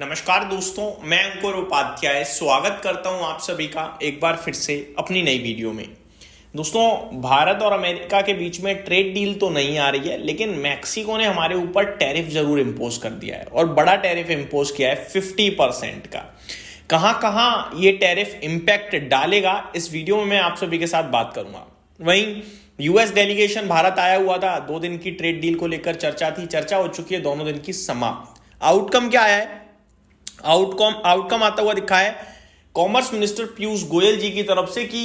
नमस्कार दोस्तों, मैं अंकुर उपाध्याय स्वागत करता हूं आप सभी का एक बार फिर से अपनी नई वीडियो में। दोस्तों, भारत और अमेरिका के बीच में ट्रेड डील तो नहीं आ रही है, लेकिन मैक्सिको ने हमारे ऊपर टैरिफ जरूर इम्पोज कर दिया है और बड़ा टैरिफ इम्पोज किया है 50% का। कहां कहां ये टैरिफ इम्पैक्ट डालेगा इस वीडियो में मैं आप सभी के साथ बात करूंगा। वहीं यूएस डेलीगेशन भारत आया हुआ था, 2 दिन की ट्रेड डील को लेकर चर्चा हो चुकी है, दोनों दिन की समाप्त। आउटकम क्या है? आउटकम आता हुआ दिखा है कॉमर्स मिनिस्टर पीयूष गोयल जी की तरफ से कि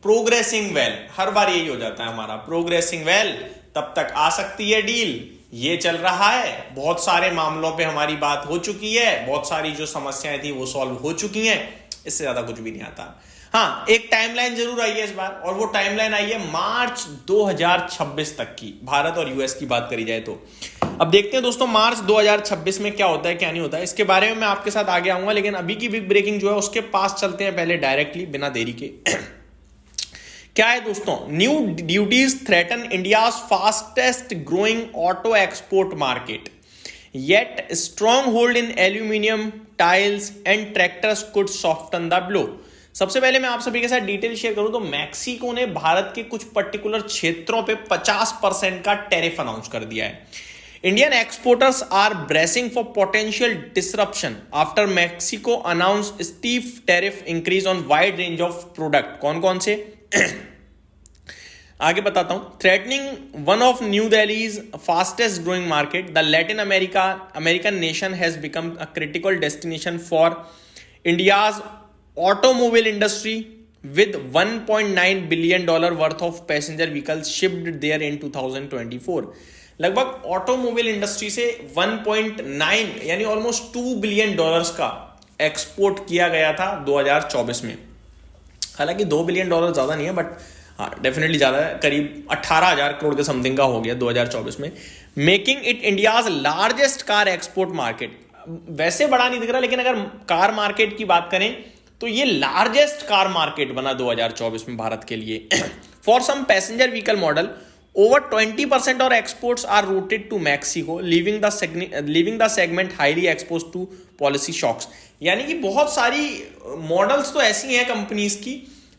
प्रोग्रेसिंग वेल। हर बार यही हो जाता है हमारा, प्रोग्रेसिंग वेल, तब तक आ सकती है डील। ये चल रहा है, बहुत सारे मामलों पे हमारी बात हो चुकी है, बहुत सारी जो समस्याएं थी वो सॉल्व हो चुकी हैं। इससे ज्यादा कुछ भी नहीं आता। हाँ, एक टाइमलाइन जरूर आई है इस बार, और वो टाइमलाइन आई है मार्च 2026 तक की। भारत और यूएस की बात करी जाए तो अब देखते हैं दोस्तों, मार्च 2026 में क्या होता है क्या नहीं होता है, इसके बारे में मैं आपके साथ आगे आऊंगा। लेकिन अभी की बिग ब्रेकिंग जो है उसके पास चलते हैं पहले डायरेक्टली, बिना देरी के। क्या है दोस्तों? New duties threaten India's fastest growing auto export market, yet strong hold in aluminium, tiles and tractors could soften the blow. सबसे पहले मैं आप सभी के साथ डिटेल शेयर करूं तो मैक्सिको ने भारत के कुछ पर्टिकुलर क्षेत्रों पे 50% का टैरिफ अनाउंस कर दिया है। Indian exporters are bracing for potential disruption after Mexico announced steep tariff increase on wide range of product. कौन-कौन से? आगे बताता हूं। Threatening one of New Delhi's fastest growing market, the Latin American nation has become a critical destination for India's automobile industry with $1.9 billion worth of passenger vehicles shipped there in 2024. लगभग automobile industry से 1.9 यानी almost $2 billion का export किया गया था 2024 में। हालांकि $2 billion ज्यादा नहीं है, बट हाँ डेफिनेटली ज्यादा है, करीब 18,000 करोड़ के समथिंग का हो गया 2024 में, making it India's largest car export market. वैसे बड़ा नहीं दिख रहा, लेकिन अगर कार मार्केट की बात करें तो ये लार्जेस्ट कार मार्केट बना 2024 में भारत के लिए। For some passenger vehicle model over 20% of exports are routed to Mexico, leaving the segment highly exposed to policy shocks। यानी कि बहुत सारी मॉडल्स तो ऐसी हैं कंपनीज की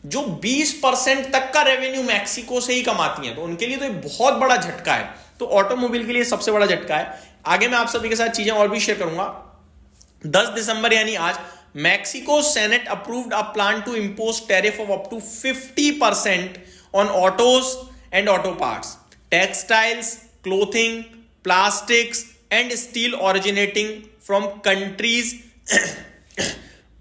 जो 20% तक का रेवेन्यू मैक्सिको से ही कमाती हैं, तो उनके लिए तो ये बहुत बड़ा झटका है। तो ऑटोमोबाइल के लिए सबसे बड़ा झटका है। आगे मैं आप सभी के साथ चीजें और भी शेयर करूंगा। 10 दिसंबर यानी आज Mexico senate approved a plan to impose tariff of up to 50% on autos and auto parts, textiles, clothing, plastics and steel originating from countries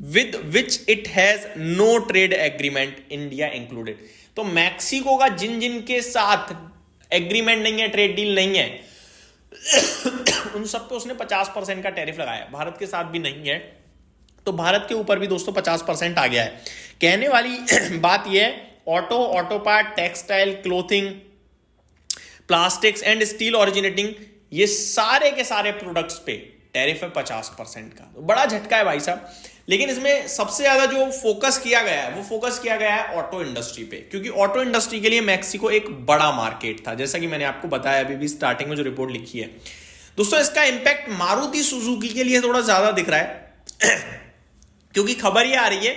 with which it has no trade agreement, India included। तो Mexico का जिन के साथ agreement नहीं है, trade deal नहीं है, उन सब पे उसने 50% का टैरिफ लगाया। भारत के साथ भी नहीं है, तो भारत के ऊपर भी दोस्तों 50% आ गया है। कहने वाली बात यह है, auto part, textile, clothing, plastics and steel originating, ये सारे के सारे प्रोडक्ट्स पे टैरिफ है 50% का। तो बड़ा झटका है भाई साहब। लेकिन इसमें सबसे ज्यादा जो फोकस किया गया है वो फोकस किया गया है ऑटो इंडस्ट्री पे, क्योंकि ऑटो इंडस्ट्री के लिए मैक्सिको एक बड़ा मार्केट था, जैसा कि मैंने आपको बताया अभी भी स्टार्टिंग में जो रिपोर्ट लिखी है। दोस्तों, इसका इंपैक्ट मारुति सुजुकी के लिए थोड़ा ज्यादा दिख रहा है, क्योंकि खबर ये आ रही है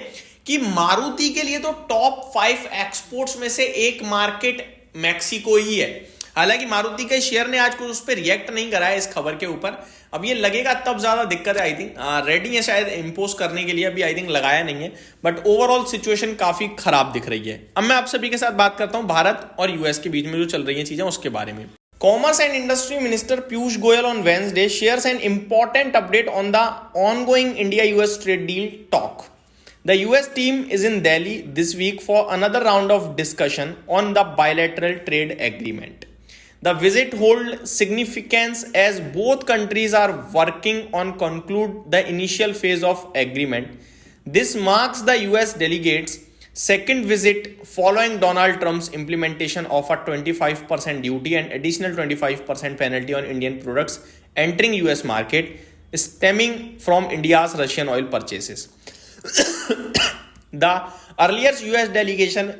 कि मारुति के लिए तो टॉप 5 एक्सपोर्ट्स में से एक मार्केट मैक्सिको ही है। हालांकि मारुति के शेयर ने आज कुछ उस पर रिएक्ट नहीं करा है इस खबर के ऊपर। अब ये लगेगा तब ज्यादा दिक्कत है, आई थिंक रेडी है शायद इंपोज करने के लिए, अभी आई थिंक लगाया नहीं है, बट ओवरऑल सिचुएशन काफी खराब दिख रही है। अब मैं आप सभी के साथ बात करता हूं भारत और यूएस के बीच में जो चल रही है चीजें उसके बारे में। Commerce and Industry Minister Piyush Goyal on Wednesday shares an important update on the ongoing India-US trade deal talk. The US team is in Delhi this week for another round of discussion on the bilateral trade agreement. The visit holds significance as both countries are working on conclude the initial phase of agreement. This marks the US delegates' second visit following Donald Trump's implementation of a 25% duty and additional 25% penalty on Indian products entering US market stemming from India's Russian oil purchases. The earlier US delegation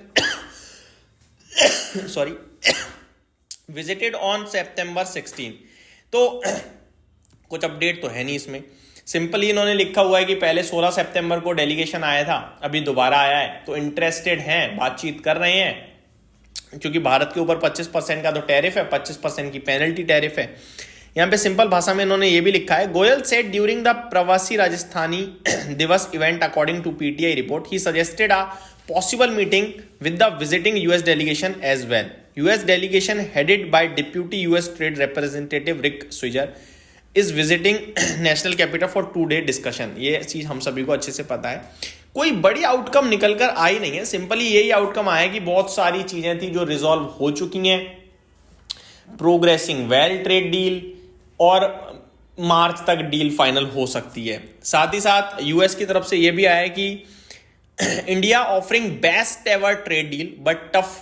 visited on September 16। तो कुछ update तो है नहीं इसमें। Simply इन्होंने लिखा हुआ है कि पहले 16 सितंबर को डेलीगेशन आया था, अभी दोबारा आया है, तो इंटरेस्टेड हैं, बातचीत कर रहे हैं, क्योंकि भारत के ऊपर 25% का तो टैरिफ है, 25% की पेनल्टी टैरिफ है। यहाँ पे सिंपल भाषा में इन्होंने ये भी लिखा है, Goyal said during the Pravasi Rajasthani Divas event according to PTI report he suggested a possible meeting with the visiting US delegation as well. US delegation headed by deputy US trade representative Rick Switzer is visiting national capital for 2 day discussion. ये चीज हम सभी को अच्छे से पता है। कोई बड़ी आउटकम निकल कर आई नहीं है, सिंपली यही आउटकम आया कि बहुत सारी चीजें थी जो रिजॉल्व हो चुकी हैं, प्रोग्रेसिंग वेल ट्रेड डील, और मार्च तक डील फाइनल हो सकती है। साथ ही साथ यूएस की तरफ से यह भी आया है कि India offering best ever trade deal but tough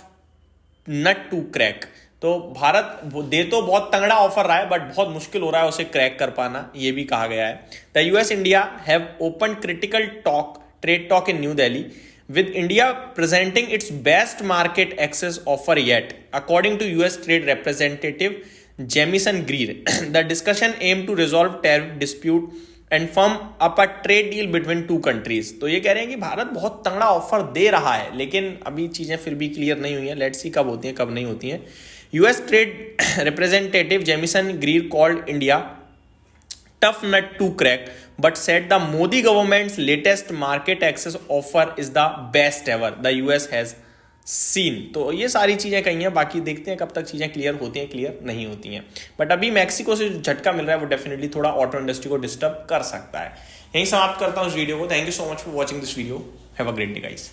nut to crack. तो भारत दे तो बहुत तगड़ा ऑफर रहा है, बट बहुत मुश्किल हो रहा है उसे क्रैक कर पाना, ये भी कहा गया है। The US India have open critical trade talk in new Delhi with India presenting its best market access offer yet, according to US Trade Representative Jamieson Greer. The discussion aimed to resolve tariff dispute and firm up a trade deal between two countries. तो ये कह रहे हैं कि भारत बहुत तगड़ा offer दे रहा है, लेकिन अभी चीजें फिर भी क्लियर नहीं हुई हैं। लेट्स सी कब होती हैं कब नहीं होती हैं। US Trade Representative Jamieson Greer called India tough nut to crack, but said the Modi government's latest market access offer is the best ever the US has seen. तो ये सारी चीजें कही हैं, बाकी देखते हैं कब तक चीजें क्लियर होती हैं, क्लियर नहीं होती हैं। बट अभी मैक्सिको से जो झटका मिल रहा है वो डेफिनेटली थोड़ा ऑटो इंडस्ट्री को डिस्टर्ब कर सकता है। यहीं समाप्त करता हूँ इस वीडियो को। Thank you so much for watching this video. Have a great day guys.